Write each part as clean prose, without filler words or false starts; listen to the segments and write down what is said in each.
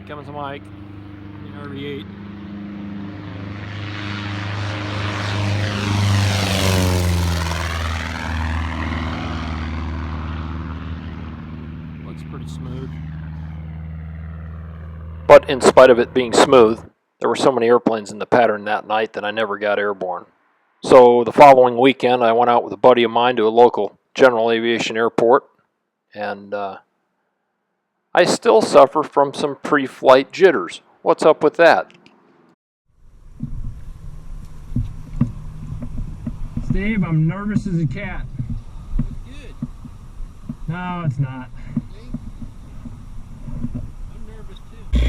Here comes Mike in RV8. Looks pretty smooth. But in spite of it being smooth, there were so many airplanes in the pattern that night that I never got airborne. So the following weekend, I went out with a buddy of mine to a local general aviation airport, and I still suffer from some pre-flight jitters. What's up with that? Steve, I'm nervous as a cat. That's good. No, it's not. I'm nervous too.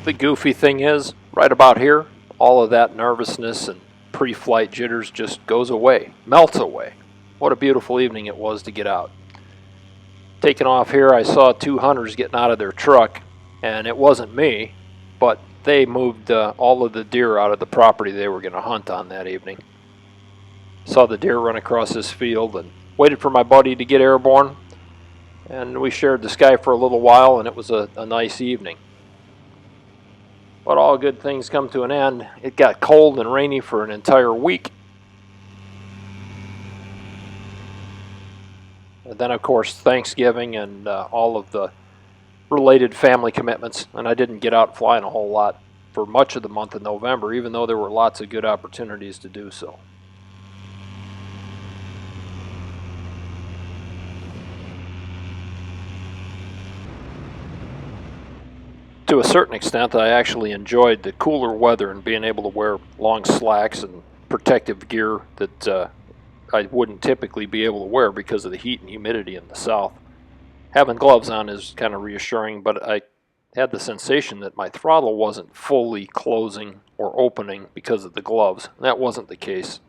The goofy thing is, right about here, all of that nervousness and pre-flight jitters just goes away, melts away. What a beautiful evening it was to get out. Taking off here, I saw two hunters getting out of their truck, and it wasn't me, but they moved all of the deer out of the property they were going to hunt on that evening. Saw the deer run across this field and waited for my buddy to get airborne, and we shared the sky for a little while, and it was a nice evening. But all good things come to an end. It got cold and rainy for an entire week. And then, of course, Thanksgiving and all of the related family commitments. And I didn't get out flying a whole lot for much of the month of November, even though there were lots of good opportunities to do so. To a certain extent, I actually enjoyed the cooler weather and being able to wear long slacks and protective gear that I wouldn't typically be able to wear because of the heat and humidity in the south. Having gloves on is kind of reassuring, but I had the sensation that my throttle wasn't fully closing or opening because of the gloves. That wasn't the case.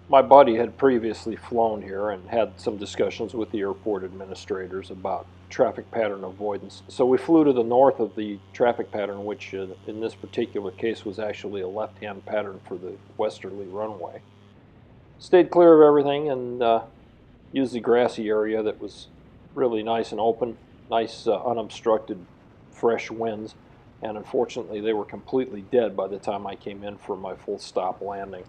My buddy had previously flown here and had some discussions with the airport administrators about traffic pattern avoidance. So we flew to the north of the traffic pattern, which in this particular case was actually a left-hand pattern for the westerly runway. Stayed clear of everything and used the grassy area that was really nice and open, nice unobstructed fresh winds, and unfortunately they were completely dead by the time I came in for my full stop landing.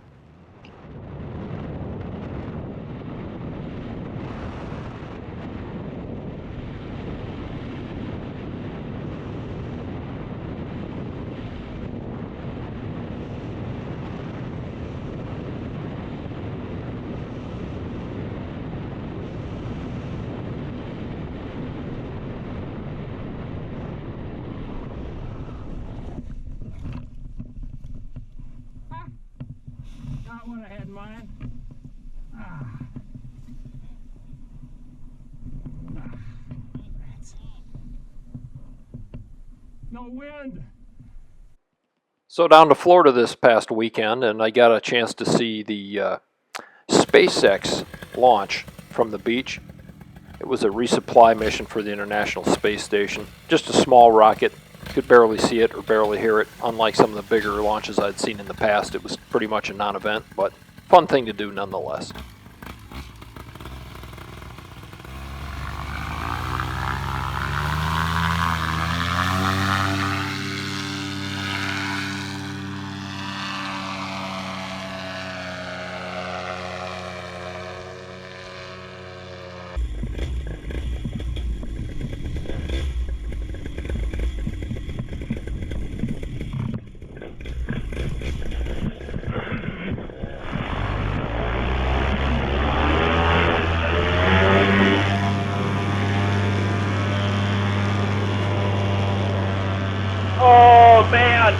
Not what I had in mind. No wind. So down to Florida this past weekend, and I got a chance to see the SpaceX launch from the beach. It was a resupply mission for the International Space Station. Just a small rocket. Could barely see it or barely hear it. Unlike some of the bigger launches I'd seen in the past, it was pretty much a non-event, but fun thing to do nonetheless. Oh man!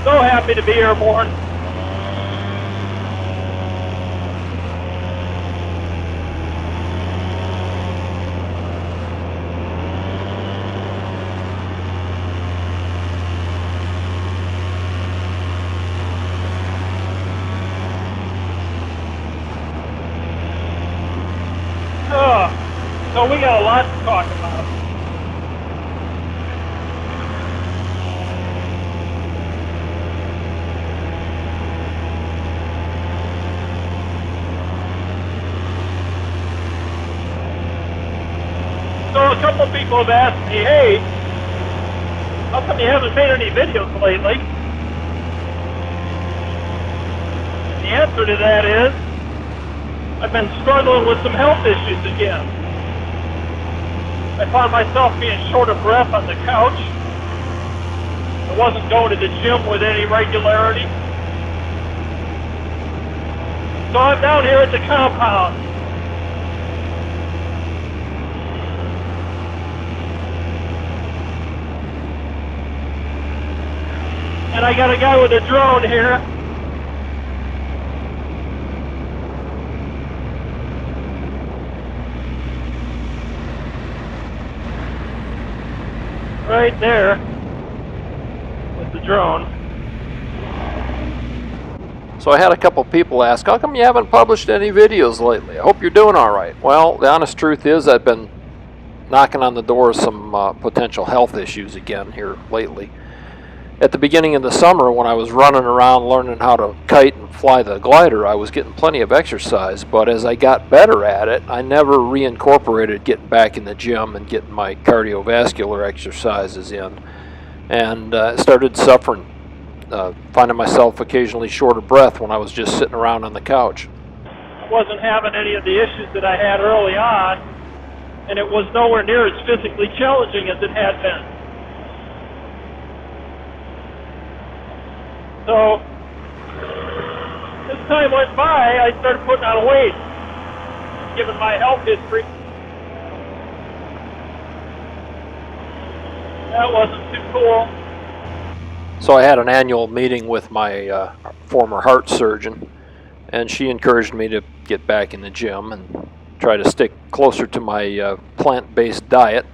So happy to be airborne. So we got a lot to talk about. So a couple of people have asked me, hey, how come you haven't made any videos lately? And the answer to that is, I've been struggling with some health issues again. I found myself being short of breath on the couch. I wasn't going to the gym with any regularity. So I'm down here at the compound. And I got a guy with a drone here. Right there with the drone. So I had a couple people ask, how come you haven't published any videos lately? I hope you're doing all right. Well, the honest truth is I've been knocking on the door of some potential health issues again here lately. At the beginning of the summer, when I was running around learning how to kite and fly the glider, I was getting plenty of exercise, but as I got better at it, I never reincorporated getting back in the gym and getting my cardiovascular exercises in, and started suffering, finding myself occasionally short of breath when I was just sitting around on the couch. I wasn't having any of the issues that I had early on, and it was nowhere near as physically challenging as it had been. So, as time went by, I started putting on weight, given my health history. That wasn't too cool. So I had an annual meeting with my former heart surgeon, and she encouraged me to get back in the gym and try to stick closer to my plant-based diet.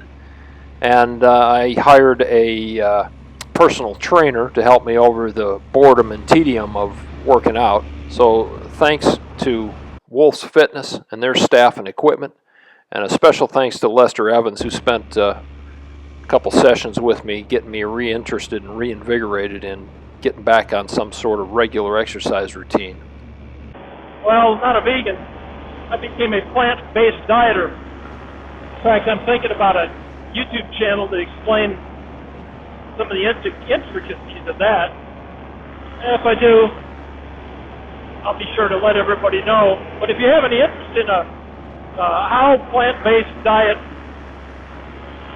And I hired a personal trainer to help me over the boredom and tedium of working out. So thanks to Wolf's Fitness and their staff and equipment, and a special thanks to Lester Evans, who spent a couple sessions with me getting me reinterested and reinvigorated in getting back on some sort of regular exercise routine. Well, not a vegan. I became a plant-based dieter. In fact, I'm thinking about a YouTube channel to explain some of the intricacies of that. And if I do, I'll be sure to let everybody know. But if you have any interest in how plant-based diet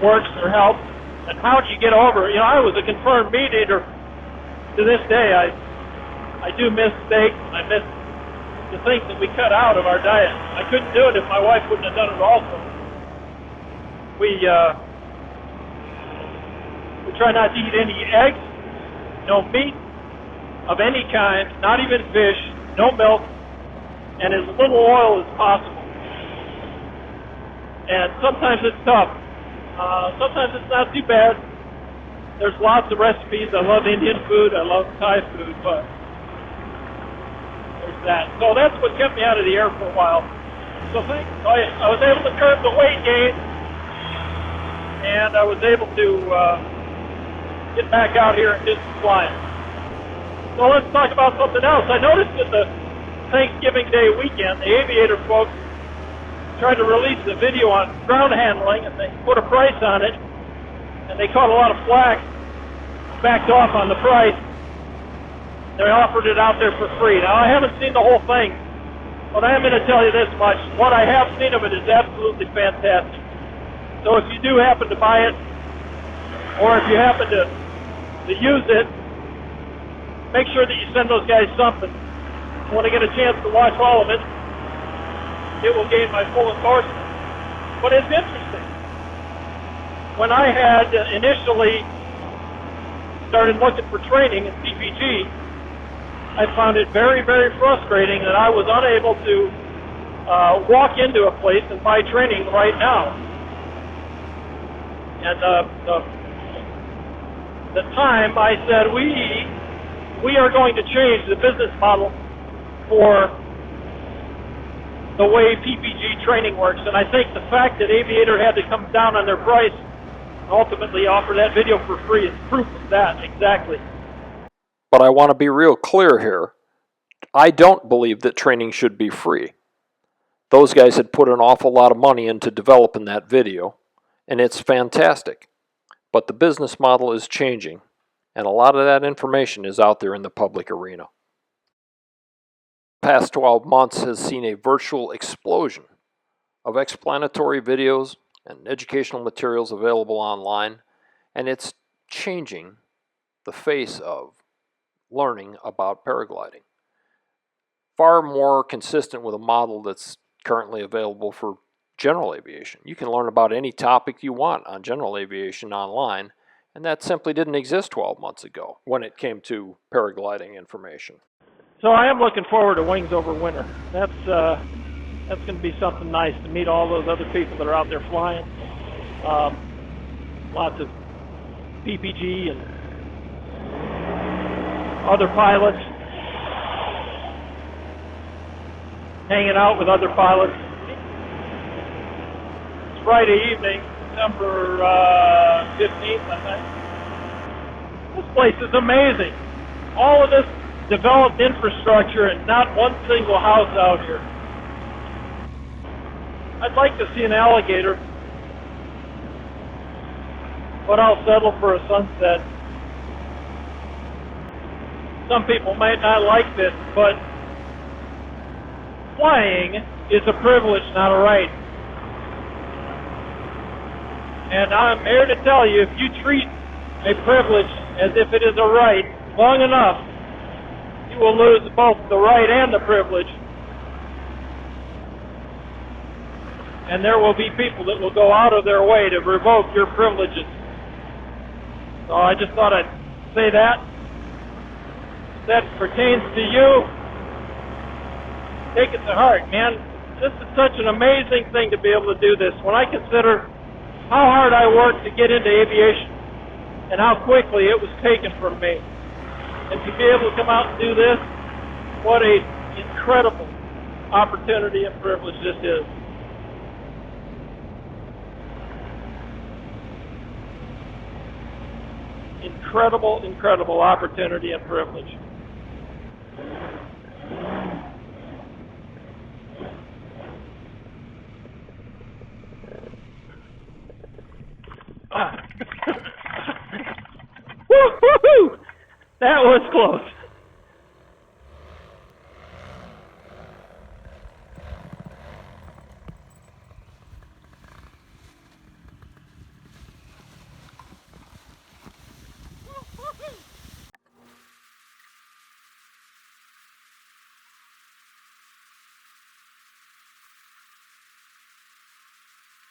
works or helps, and how do you get over, I was a confirmed meat eater. To this day, I do miss steak. I miss the things that we cut out of our diet. I couldn't do it if my wife wouldn't have done it also. We try not to eat any eggs, no meat of any kind, not even fish, no milk, and as little oil as possible. And sometimes it's tough. Sometimes it's not too bad. There's lots of recipes. I love Indian food. I love Thai food, but there's that. So that's what kept me out of the air for a while. So I was able to curb the weight gain, and I was able to get back out here and do some flying. So let's talk about something else. I noticed that the Thanksgiving Day weekend, the aviator folks tried to release a video on ground handling, and they put a price on it, and they caught a lot of flack, backed off on the price. They offered it out there for free. Now, I haven't seen the whole thing, but I am going to tell you this much. What I have seen of it is absolutely fantastic. So if you do happen to buy it, or if you happen to use it, make sure that you send those guys something. When I get a chance to watch all of it, it will gain my full endorsement. But it's interesting. When I had initially started looking for training in CPG, I found it very, very frustrating that I was unable to walk into a place and buy training right now. And the time I said, we are going to change the business model for the way PPG training works. And I think the fact that Aviator had to come down on their price and ultimately offer that video for free is proof of that, exactly. But I want to be real clear here. I don't believe that training should be free. Those guys had put an awful lot of money into developing that video, and it's fantastic. But the business model is changing, and a lot of that information is out there in the public arena. The past 12 months has seen a virtual explosion of explanatory videos and educational materials available online, and it's changing the face of learning about paragliding. Far more consistent with a model that's currently available for general aviation. You can learn about any topic you want on general aviation online, and that simply didn't exist 12 months ago when it came to paragliding information. So I am looking forward to Wings Over Winter. That's going to be something nice to meet all those other people that are out there flying. Lots of PPG and other pilots, hanging out with other pilots. It's Friday evening, December 15th, I think. This place is amazing. All of this developed infrastructure and not one single house out here. I'd like to see an alligator, but I'll settle for a sunset. Some people might not like this, but flying is a privilege, not a right. And I'm here to tell you, if you treat a privilege as if it is a right long enough, you will lose both the right and the privilege. And there will be people that will go out of their way to revoke your privileges. So I just thought I'd say that. If that pertains to you, take it to heart, man. This is such an amazing thing to be able to do this. When I consider how hard I worked to get into aviation and how quickly it was taken from me, and to be able to come out and do this, what a incredible opportunity and privilege this is. Incredible, incredible opportunity and privilege. Woo-hoo-hoo! That was close.